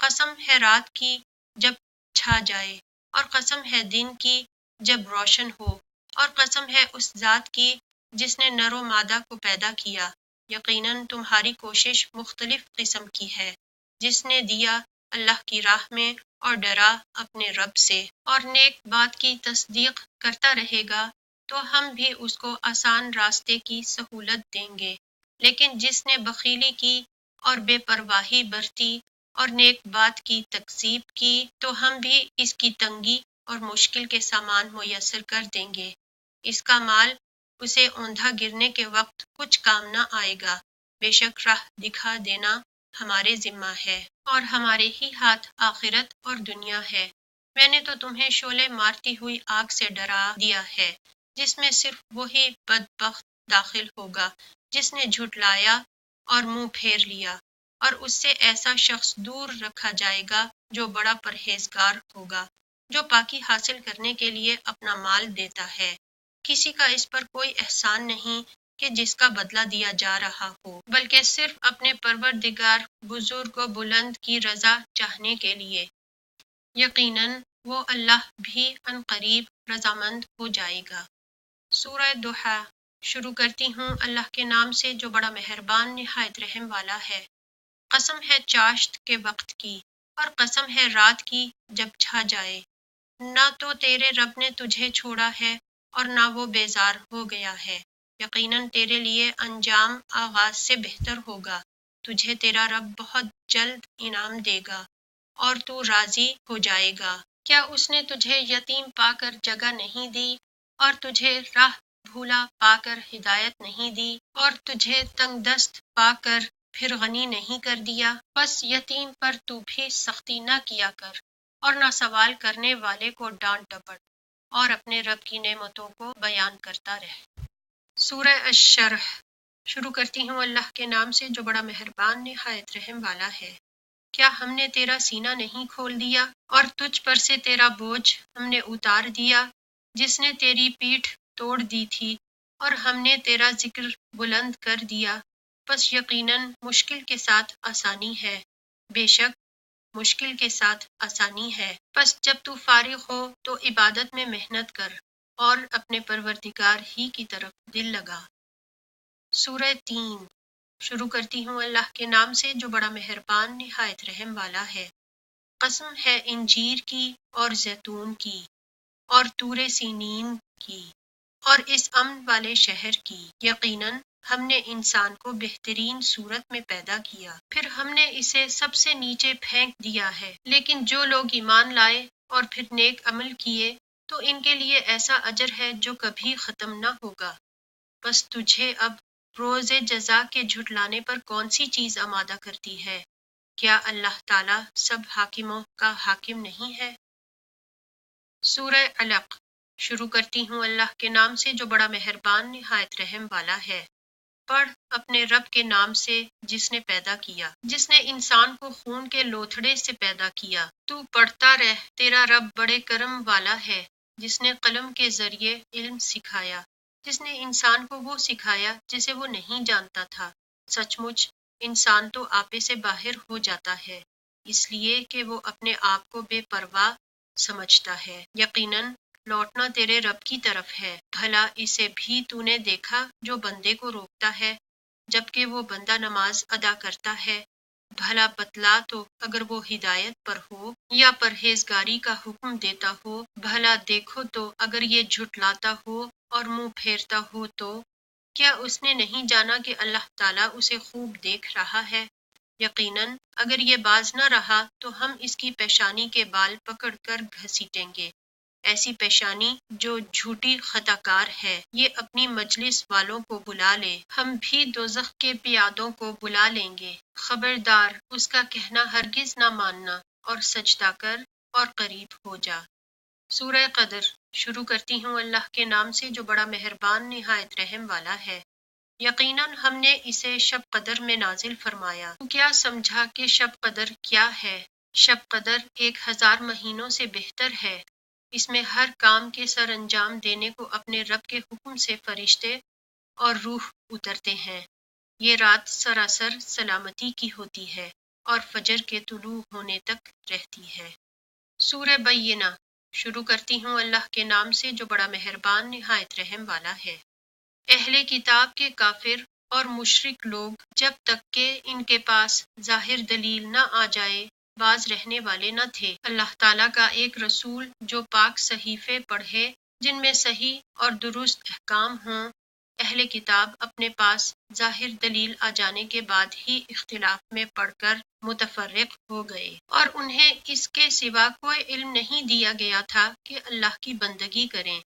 قسم ہے رات کی جب چھا جائے، اور قسم ہے دن کی جب روشن ہو، اور قسم ہے اس ذات کی جس نے نر و مادہ کو پیدا کیا۔ یقیناً تمہاری کوشش مختلف قسم کی ہے۔ جس نے دیا اللہ کی راہ میں اور ڈرا اپنے رب سے اور نیک بات کی تصدیق کرتا رہے گا تو ہم بھی اس کو آسان راستے کی سہولت دیں گے، لیکن جس نے بخیلی کی اور بے پرواہی برتی اور نیک بات کی تکذیب کی تو ہم بھی اس کی تنگی اور مشکل کے سامان میسر کر دیں گے۔ اس کا مال اسے اوندھا گرنے کے وقت کچھ کام نہ آئے گا۔ بے شک راہ دکھا دینا ہمارے ذمہ ہے، اور ہمارے ہی ہاتھ آخرت اور دنیا ہے۔ میں نے تو تمہیں شعلے مارتی ہوئی آگ سے ڈرا دیا ہے، جس میں صرف وہی بدبخت داخل ہوگا جس نے جھٹلایا اور منہ پھیر لیا، اور اس سے ایسا شخص دور رکھا جائے گا جو بڑا پرہیزگار ہوگا، جو پاکی حاصل کرنے کے لیے اپنا مال دیتا ہے۔ کسی کا اس پر کوئی احسان نہیں کہ جس کا بدلہ دیا جا رہا ہو، بلکہ صرف اپنے پروردگار بزرگ و بلند کی رضا چاہنے کے لیے۔ یقیناً وہ اللہ بھی عنقریب رضامند ہو جائے گا۔ سورہ ضحیٰ، شروع کرتی ہوں اللہ کے نام سے جو بڑا مہربان نہایت رحم والا ہے۔ قسم ہے چاشت کے وقت کی، اور قسم ہے رات کی جب چھا جائے۔ نہ تو تیرے رب نے تجھے چھوڑا ہے اور نہ وہ بیزار ہو گیا ہے۔ یقیناً تیرے لیے انجام آغاز سے بہتر ہوگا۔ تجھے تیرا رب بہت جلد انعام دے گا اور تو راضی ہو جائے گا۔ کیا اس نے تجھے یتیم پا کر جگہ نہیں دی اور تجھے راہ بھولا پا کر ہدایت نہیں دی، اور تجھے تنگ دست پا کر پھر غنی نہیں کر دیا؟ بس یتیم پر تو بھی سختی نہ کیا کر، اور نہ سوال کرنے والے کو ڈانٹ ڈپٹ، اور اپنے رب کی نعمتوں کو بیان کرتا رہ۔ سورہ الشرح، شروع کرتی ہوں اللہ کے نام سے جو بڑا مہربان نہایت رحم والا ہے۔ کیا ہم نے تیرا سینہ نہیں کھول دیا اور تجھ پر سے تیرا بوجھ ہم نے اتار دیا، جس نے تیری پیٹھ توڑ دی تھی اور ہم نے تیرا ذکر بلند کر دیا؟ پس یقیناً مشکل کے ساتھ آسانی ہے، بے شک مشکل کے ساتھ آسانی ہے۔ پس جب تو فارغ ہو تو عبادت میں محنت کر اور اپنے پروردگار ہی کی طرف دل لگا۔ سورہ تین، شروع کرتی ہوں اللہ کے نام سے جو بڑا مہربان نہایت رحم والا ہے۔ قسم ہے انجیر کی اور زیتون کی اور طور سینین کی اور اس امن والے شہر کی۔ یقیناً ہم نے انسان کو بہترین صورت میں پیدا کیا، پھر ہم نے اسے سب سے نیچے پھینک دیا ہے، لیکن جو لوگ ایمان لائے اور پھر نیک عمل کیے تو ان کے لیے ایسا اجر ہے جو کبھی ختم نہ ہوگا۔ بس تجھے اب روز جزا کے جھٹلانے پر کون سی چیز آمادہ کرتی ہے؟ کیا اللہ تعالیٰ سب حاکموں کا حاکم نہیں ہے؟ سورہ علق، شروع کرتی ہوں اللہ کے نام سے جو بڑا مہربان نہایت رحم والا ہے۔ پڑھ اپنے رب کے نام سے جس نے پیدا کیا، جس نے انسان کو خون کے لوتھڑے سے پیدا کیا۔ تو پڑھتا رہ، تیرا رب بڑے کرم والا ہے، جس نے قلم کے ذریعے علم سکھایا، جس نے انسان کو وہ سکھایا جسے وہ نہیں جانتا تھا۔ سچ مچ انسان تو آپے سے باہر ہو جاتا ہے، اس لیے کہ وہ اپنے آپ کو بے پرواہ سمجھتا ہے۔ یقیناً لوٹنا تیرے رب کی طرف ہے۔ بھلا اسے بھی تو نے دیکھا جو بندے کو روکتا ہے جبکہ وہ بندہ نماز ادا کرتا ہے؟ بھلا بتلا تو اگر وہ ہدایت پر ہو یا پرہیزگاری کا حکم دیتا ہو۔ بھلا دیکھو تو اگر یہ جھٹلاتا ہو اور منہ پھیرتا ہو تو کیا اس نے نہیں جانا کہ اللہ تعالیٰ اسے خوب دیکھ رہا ہے؟ یقیناً اگر یہ باز نہ رہا تو ہم اس کی پیشانی کے بال پکڑ کر گھسیٹیں گے، ایسی پیشانی جو جھوٹی خطا کار ہے۔ یہ اپنی مجلس والوں کو بلا لے، ہم بھی دوزخ کے پیادوں کو بلا لیں گے۔ خبردار، اس کا کہنا ہرگز نہ ماننا، اور سجدہ کر اور قریب ہو جا۔ سورہ قدر شروع کرتی ہوں اللہ کے نام سے جو بڑا مہربان نہایت رحم والا ہے۔ یقیناً ہم نے اسے شب قدر میں نازل فرمایا۔ تو کیا سمجھا کہ شب قدر کیا ہے؟ شب قدر 1000 مہینوں سے بہتر ہے۔ اس میں ہر کام کے سر انجام دینے کو اپنے رب کے حکم سے فرشتے اور روح اترتے ہیں۔ یہ رات سراسر سلامتی کی ہوتی ہے اور فجر کے طلوع ہونے تک رہتی ہے۔ سورہ بینہ شروع کرتی ہوں اللہ کے نام سے جو بڑا مہربان نہایت رحم والا ہے۔ اہل کتاب کے کافر اور مشرک لوگ جب تک کہ ان کے پاس ظاہر دلیل نہ آ جائے باز رہنے والے نہ تھے۔ اللہ تعالیٰ کا ایک رسول جو پاک صحیفے پڑھے جن میں صحیح اور درست احکام ہوں، اہل کتاب اپنے پاس ظاہر دلیل آ جانے کے بعد ہی اختلاف میں پڑھ کر متفرق ہو گئے، اور انہیں اس کے سوا کوئی علم نہیں دیا گیا تھا کہ اللہ کی بندگی کریں،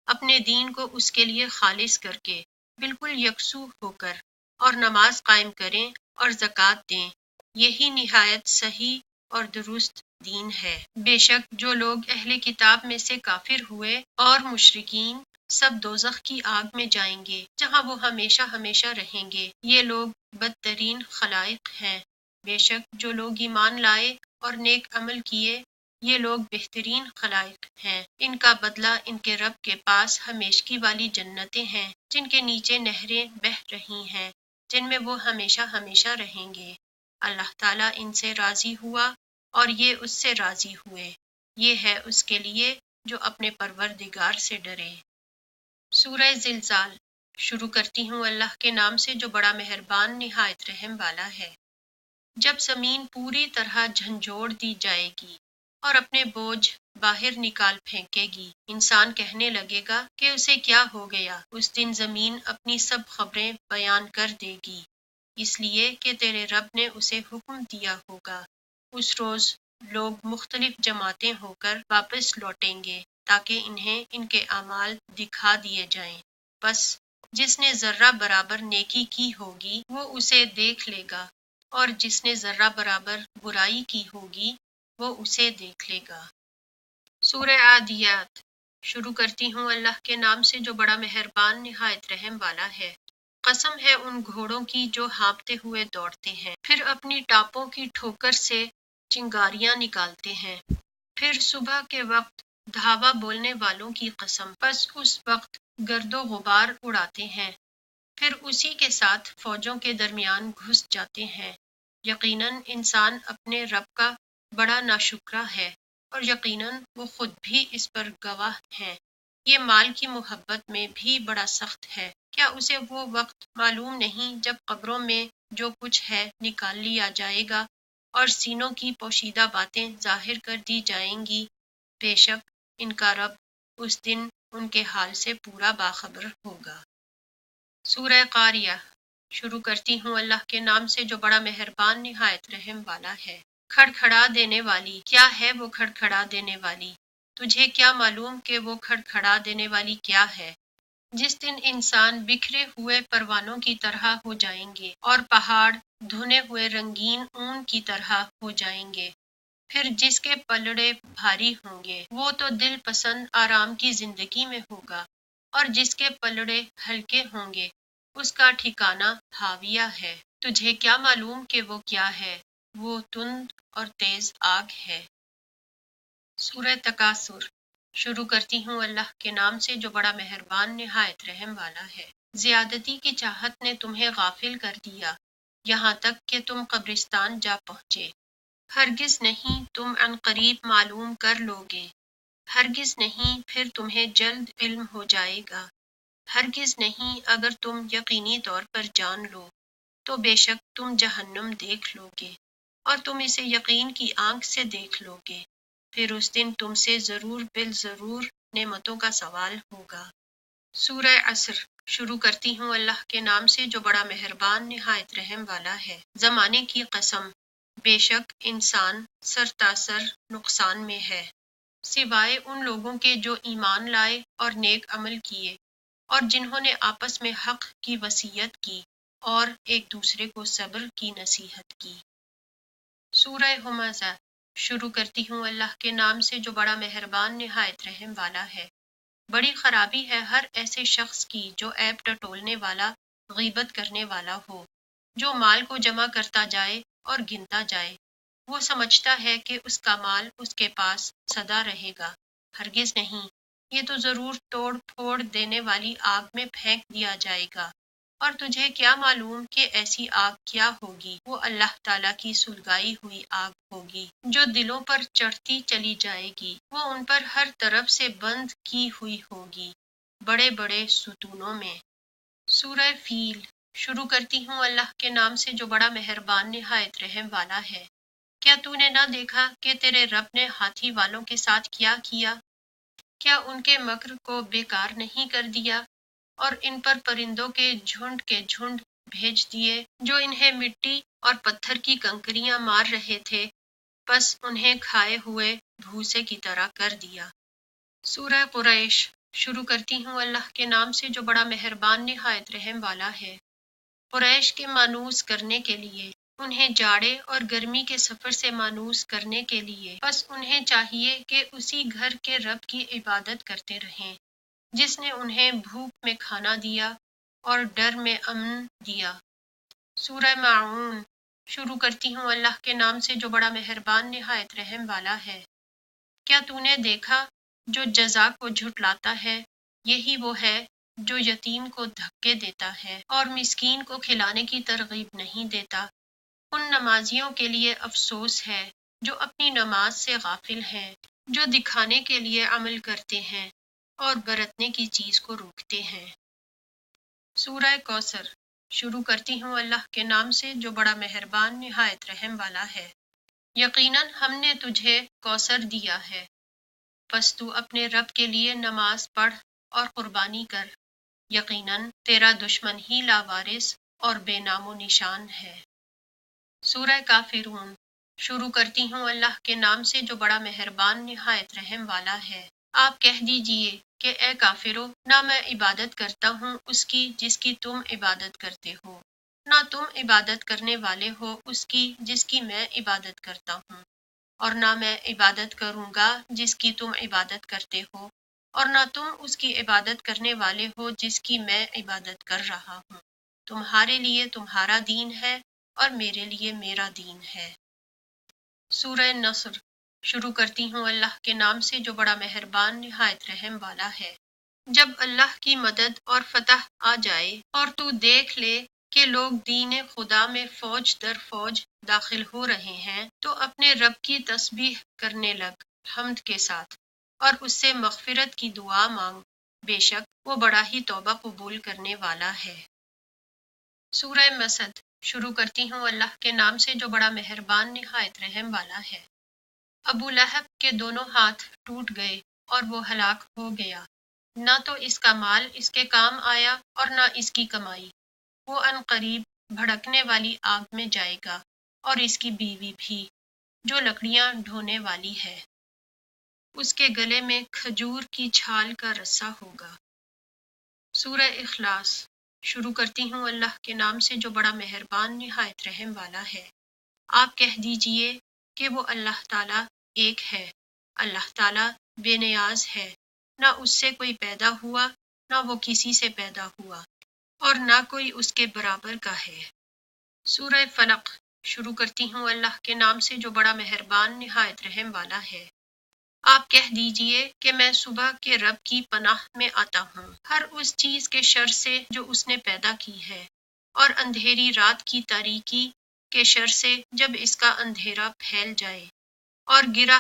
اپنے دین کو اس کے لیے خالص کر کے بالکل یکسو ہو کر، اور نماز قائم کریں اور زکوٰۃ دیں۔ یہی نہایت صحیح اور درست دین ہے۔ بے شک جو لوگ اہل کتاب میں سے کافر ہوئے اور مشرکین سب دوزخ کی آگ میں جائیں گے جہاں وہ ہمیشہ ہمیشہ رہیں گے۔ یہ لوگ بدترین خلائق ہیں۔ بے شک جو لوگ ایمان لائے اور نیک عمل کیے یہ لوگ بہترین خلائق ہیں۔ ان کا بدلہ ان کے رب کے پاس ہمیشگی والی جنتیں ہیں جن کے نیچے نہریں بہہ رہی ہیں، جن میں وہ ہمیشہ ہمیشہ رہیں گے۔ اللہ تعالیٰ ان سے راضی ہوا اور یہ اس سے راضی ہوئے۔ یہ ہے اس کے لیے جو اپنے پروردگار سے ڈرے۔ سورہ زلزال شروع کرتی ہوں اللہ کے نام سے جو بڑا مہربان نہایت رحم والا ہے۔ جب زمین پوری طرح جھنجھوڑ دی جائے گی اور اپنے بوجھ باہر نکال پھینکے گی، انسان کہنے لگے گا کہ اسے کیا ہو گیا۔ اس دن زمین اپنی سب خبریں بیان کر دے گی، اس لیے کہ تیرے رب نے اسے حکم دیا ہوگا۔ اس روز لوگ مختلف جماعتیں ہو کر واپس لوٹیں گے تاکہ انہیں ان کے اعمال دکھا دیے جائیں۔ بس جس نے ذرہ برابر نیکی کی ہوگی وہ اسے دیکھ لے گا، اور جس نے ذرہ برابر برائی کی ہوگی وہ اسے دیکھ لے گا۔ سورہ عادیات شروع کرتی ہوں اللہ کے نام سے جو بڑا مہربان نہایت رحم والا ہے۔ قسم ہے ان گھوڑوں کی جو ہانپتے ہوئے دوڑتے ہیں، پھر اپنی ٹاپوں کی ٹھوکر سے چنگاریاں نکالتے ہیں۔ پھر صبح کے وقت دھاوا بولنے والوں کی قسم، پس اس وقت گرد و غبار اڑاتے ہیں، پھر اسی کے ساتھ فوجوں کے درمیان گھس جاتے ہیں۔ یقیناً انسان اپنے رب کا بڑا ناشکرا ہے، اور یقیناً وہ خود بھی اس پر گواہ ہیں۔ یہ مال کی محبت میں بھی بڑا سخت ہے۔ کیا اسے وہ وقت معلوم نہیں جب قبروں میں جو کچھ ہے نکال لیا جائے گا اور سینوں کی پوشیدہ باتیں ظاہر کر دی جائیں گی؟ بے شک ان کا رب اس دن ان کے حال سے پورا باخبر ہوگا۔ سورہ قاریہ شروع کرتی ہوں اللہ کے نام سے جو بڑا مہربان نہایت رحم والا ہے۔ کھڑکھڑا دینے والی، کیا ہے وہ کھڑکھڑا دینے والی؟ تجھے کیا معلوم کہ وہ کھڑکھڑا دینے والی کیا ہے؟ جس دن انسان بکھرے ہوئے پروانوں کی طرح ہو جائیں گے اور پہاڑ دھنے ہوئے رنگین اون کی طرح ہو جائیں گے، پھر جس کے پلڑے بھاری ہوں گے وہ تو دل پسند آرام کی زندگی میں ہوگا، اور جس کے پلڑے ہلکے ہوں گے اس کا ٹھکانہ ہاویہ ہے۔ تجھے کیا معلوم کہ وہ کیا ہے؟ وہ تند اور تیز آگ ہے۔ سورہ تکاثر شروع کرتی ہوں اللہ کے نام سے جو بڑا مہربان نہایت رحم والا ہے۔ زیادتی کی چاہت نے تمہیں غافل کر دیا یہاں تک کہ تم قبرستان جا پہنچے۔ ہرگز نہیں تم عن قریب معلوم کر لوگے، ہرگز نہیں پھر تمہیں جلد علم ہو جائے گا، ہرگز نہیں اگر تم یقینی طور پر جان لو تو بے شک تم جہنم دیکھ لوگے، اور تم اسے یقین کی آنکھ سے دیکھ لوگے، پھر اس دن تم سے ضرور بالضرور نعمتوں کا سوال ہوگا۔ سورہ عصر شروع کرتی ہوں اللہ کے نام سے جو بڑا مہربان نہایت رحم والا ہے۔ زمانے کی قسم، بے شک انسان سرتاسر نقصان میں ہے، سوائے ان لوگوں کے جو ایمان لائے اور نیک عمل کیے اور جنہوں نے آپس میں حق کی وصیت کی اور ایک دوسرے کو صبر کی نصیحت کی۔ سورہ ہمزہ۔ شروع کرتی ہوں اللہ کے نام سے جو بڑا مہربان نہایت رحم والا ہے۔ بڑی خرابی ہے ہر ایسے شخص کی جو عیب ٹٹولنے والا، غیبت کرنے والا ہو، جو مال کو جمع کرتا جائے اور گنتا جائے۔ وہ سمجھتا ہے کہ اس کا مال اس کے پاس سدا رہے گا، ہرگز نہیں، یہ تو ضرور توڑ پھوڑ دینے والی آگ میں پھینک دیا جائے گا۔ اور تجھے کیا معلوم کہ ایسی آگ کیا ہوگی؟ وہ اللہ تعالیٰ کی سلگائی ہوئی آگ ہوگی جو دلوں پر چڑھتی چلی جائے گی۔ وہ ان پر ہر طرف سے بند کی ہوئی ہوگی، بڑے بڑے ستونوں میں۔ سورہ فیل۔ شروع کرتی ہوں اللہ کے نام سے جو بڑا مہربان نہایت رحم والا ہے۔ کیا تو نے نہ دیکھا کہ تیرے رب نے ہاتھی والوں کے ساتھ کیا کیا؟ کیا ان کے مکر کو بیکار نہیں کر دیا اور ان پر پرندوں کے جھنڈ بھیج دیے جو انہیں مٹی اور پتھر کی کنکریاں مار رہے تھے، پس انہیں کھائے ہوئے بھوسے کی طرح کر دیا۔ سورہ قریش۔ شروع کرتی ہوں اللہ کے نام سے جو بڑا مہربان نہایت رحم والا ہے۔ قریش کے مانوس کرنے کے لیے، انہیں جاڑے اور گرمی کے سفر سے مانوس کرنے کے لیے، بس انہیں چاہیے کہ اسی گھر کے رب کی عبادت کرتے رہیں جس نے انہیں بھوک میں کھانا دیا اور ڈر میں امن دیا۔ سورہ معون۔ شروع کرتی ہوں اللہ کے نام سے جو بڑا مہربان نہایت رحم والا ہے۔ کیا تو نے دیکھا جو جزا کو جھٹلاتا ہے، یہی وہ ہے جو یتیم کو دھکے دیتا ہے اور مسکین کو کھلانے کی ترغیب نہیں دیتا۔ ان نمازیوں کے لیے افسوس ہے جو اپنی نماز سے غافل ہیں، جو دکھانے کے لیے عمل کرتے ہیں اور برتنے کی چیز کو روکتے ہیں۔ سورہ کوثر۔ شروع کرتی ہوں اللہ کے نام سے جو بڑا مہربان نہایت رحم والا ہے۔ یقیناً ہم نے تجھے کوثر دیا ہے، پس تو اپنے رب کے لیے نماز پڑھ اور قربانی کر، یقیناً تیرا دشمن ہی لاوارث اور بے نام و نشان ہے۔ سورہ کافرون۔ شروع کرتی ہوں اللہ کے نام سے جو بڑا مہربان نہایت رحم والا ہے۔ آپ کہہ دیجئے کہ اے کافرو، نہ میں عبادت کرتا ہوں اس کی جس کی تم عبادت کرتے ہو، نہ تم عبادت کرنے والے ہو اس کی جس کی میں عبادت کرتا ہوں، اور نہ میں عبادت کروں گا جس کی تم عبادت کرتے ہو، اور نہ تم اس کی عبادت کرنے والے ہو جس کی میں عبادت کر رہا ہوں۔ تمہارے لیے تمہارا دین ہے اور میرے لیے میرا دین ہے۔ سورہ نصر۔ شروع کرتی ہوں اللہ کے نام سے جو بڑا مہربان نہایت رحم والا ہے۔ جب اللہ کی مدد اور فتح آ جائے اور تو دیکھ لے کہ لوگ دین خدا میں فوج در فوج داخل ہو رہے ہیں، تو اپنے رب کی تسبیح کرنے لگ حمد کے ساتھ اور اس سے مغفرت کی دعا مانگ، بے شک وہ بڑا ہی توبہ قبول کرنے والا ہے۔ سورہ مسد۔ شروع کرتی ہوں اللہ کے نام سے جو بڑا مہربان نہایت رحم والا ہے۔ ابو لہب کے دونوں ہاتھ ٹوٹ گئے اور وہ ہلاک ہو گیا، نہ تو اس کا مال اس کے کام آیا اور نہ اس کی کمائی۔ وہ ان قریب بھڑکنے والی آگ میں جائے گا اور اس کی بیوی بھی جو لکڑیاں ڈھونے والی ہے، اس کے گلے میں کھجور کی چھال کا رسہ ہوگا۔ سورہ اخلاص۔ شروع کرتی ہوں اللہ کے نام سے جو بڑا مہربان نہایت رحم والا ہے۔ آپ کہہ دیجئے کہ وہ اللہ تعالیٰ ایک ہے، اللہ تعالیٰ بے نیاز ہے، نہ اس سے کوئی پیدا ہوا نہ وہ کسی سے پیدا ہوا، اور نہ کوئی اس کے برابر کا ہے۔ سورہ فلق۔ شروع کرتی ہوں اللہ کے نام سے جو بڑا مہربان نہایت رحم والا ہے۔ آپ کہہ دیجئے کہ میں صبح کے رب کی پناہ میں آتا ہوں ہر اس چیز کے شر سے جو اس نے پیدا کی ہے، اور اندھیری رات کی تاریکی کے شر سے جب اس کا اندھیرا پھیل جائے، اور گرہ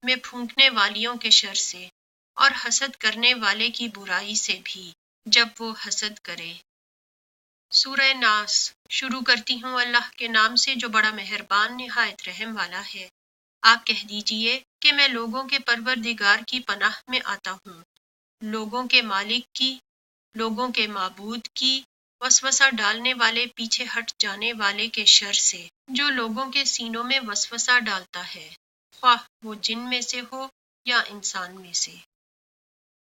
میں پھونکنے والیوں کے شر سے، اور حسد کرنے والے کی برائی سے بھی جب وہ حسد کرے۔ سورہ ناس۔ شروع کرتی ہوں اللہ کے نام سے جو بڑا مہربان نہایت رحم والا ہے۔ آپ کہہ دیجئے کہ میں لوگوں کے پروردگار کی پناہ میں آتا ہوں، لوگوں کے مالک کی، لوگوں کے معبود کی وسوسہ ڈالنے والے پیچھے ہٹ جانے والے کے شر سے جو لوگوں کے سینوں میں وسوسہ ڈالتا ہے، خواہ وہ جن میں سے ہو یا انسان میں سے۔